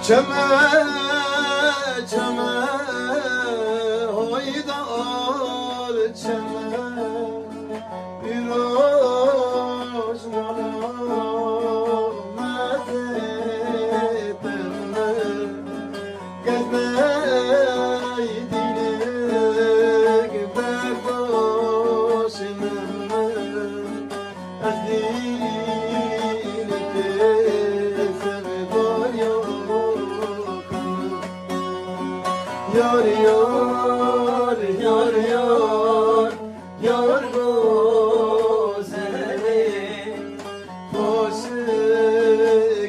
چمه چمه هایدار چمه بیروش ملامته تنه گزنه دیلک برداشت نمه از دیلک سردار یار یار یار یار یار گذره باشه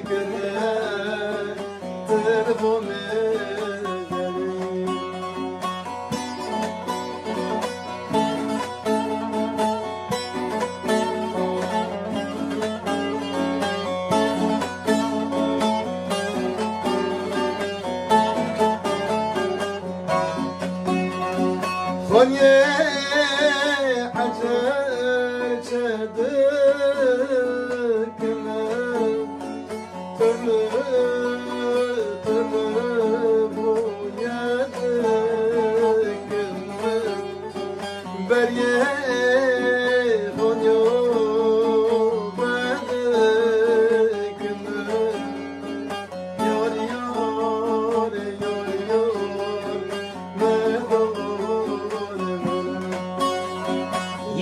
گره تلفن خوني حجر شدك ترب ويدك بريه خوني بدك يار يار يار يار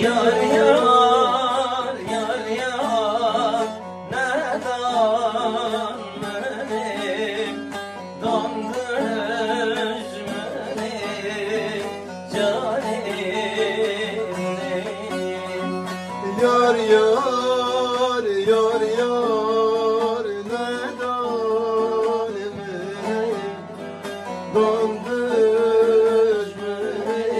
Yar yar yar yar neden beni dandırmış beni canemdeyim. Yar yar yar yar neden beni dondurmuş beni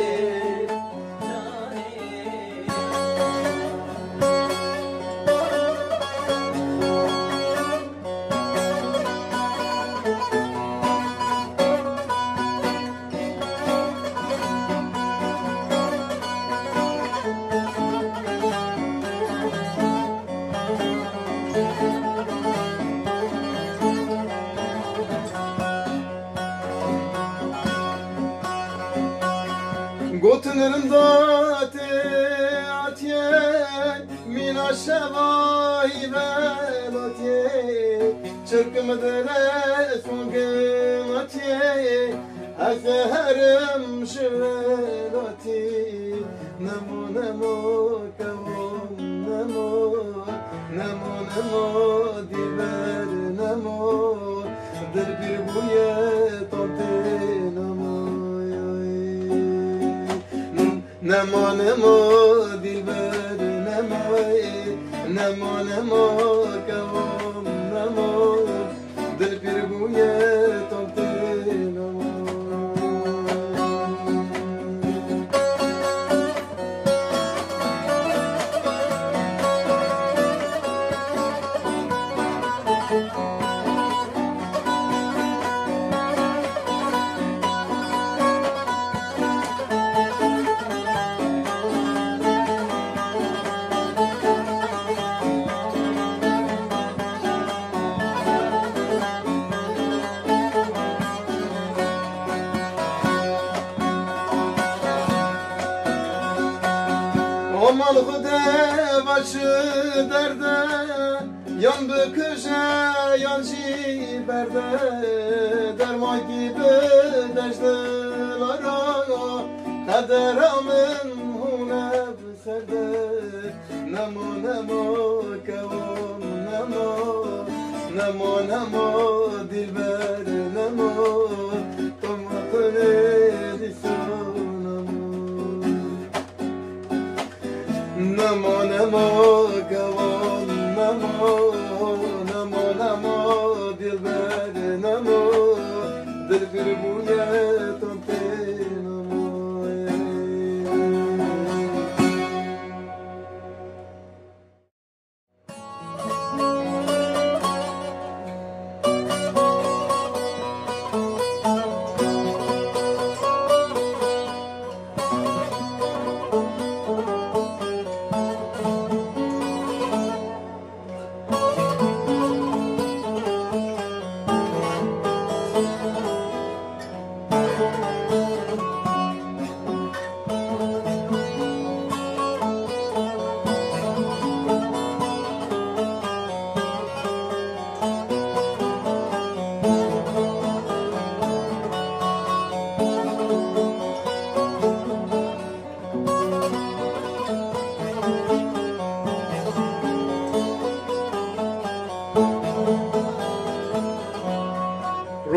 Gotnırım date atye mina şevay velatye çırkım dere songem atye azherim şvelati nemo nemo kavom nemo nemo nemo diber nemo der bir buye tate nemo Nemo nemo dilber nemo nemo nemo kavom nemo dil bir buye topte nemo Amal xude başı derde yan büküşe yan şiberde derman gibi deştelara kaderamın hune biserde nemo nemo kavom nemo nemo nemo dilber nemo tomatını Namo namo kavam namo namo namo dilber namo dilber buye tonte namo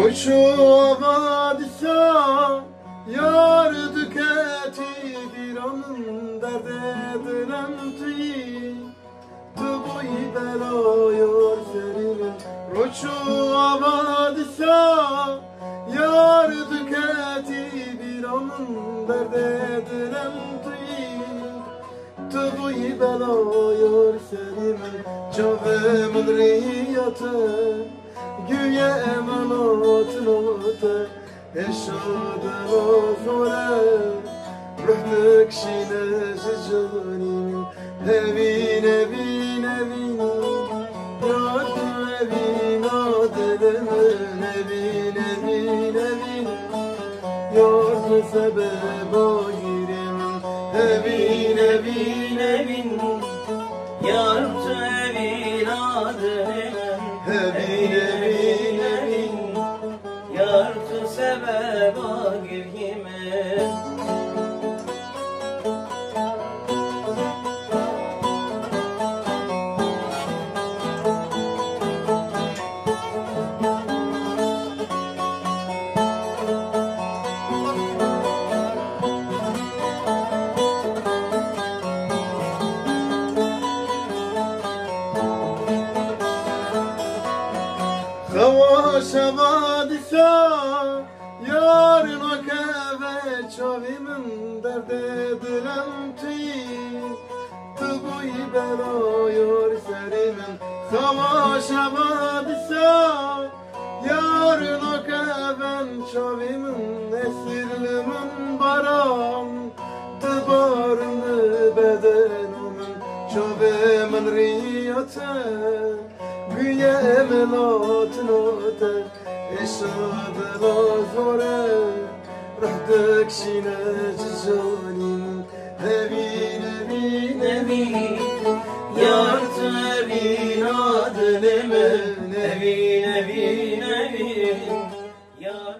روچو آبادسا یار دکتی بیرانم درد دلم تویی تو بوی بلایار سریم روچو آبادسا یار دکتی بیرانم درد دلم تویی تو بوی بلایار سریم جاوه من ریاته güye emanat note eşade azore ruhnek şine jani evin evin evin yar evin adelemen evin evin evin yar sebep girim evin evin evin Yar evin adelemen evin evin evin Yar sebeba girgime Hava şavadisa yarın o keve çavimin derde dilem tüy tıbui belayor serimin Hava şavadisa yarın o keven çavimin esirlimin baram tıbarını bedenimin çavimin riyate güye emelat note eşad lazore rahtek şine cizanin evin evin evin Yar evin adelemen Evin evin evin Yar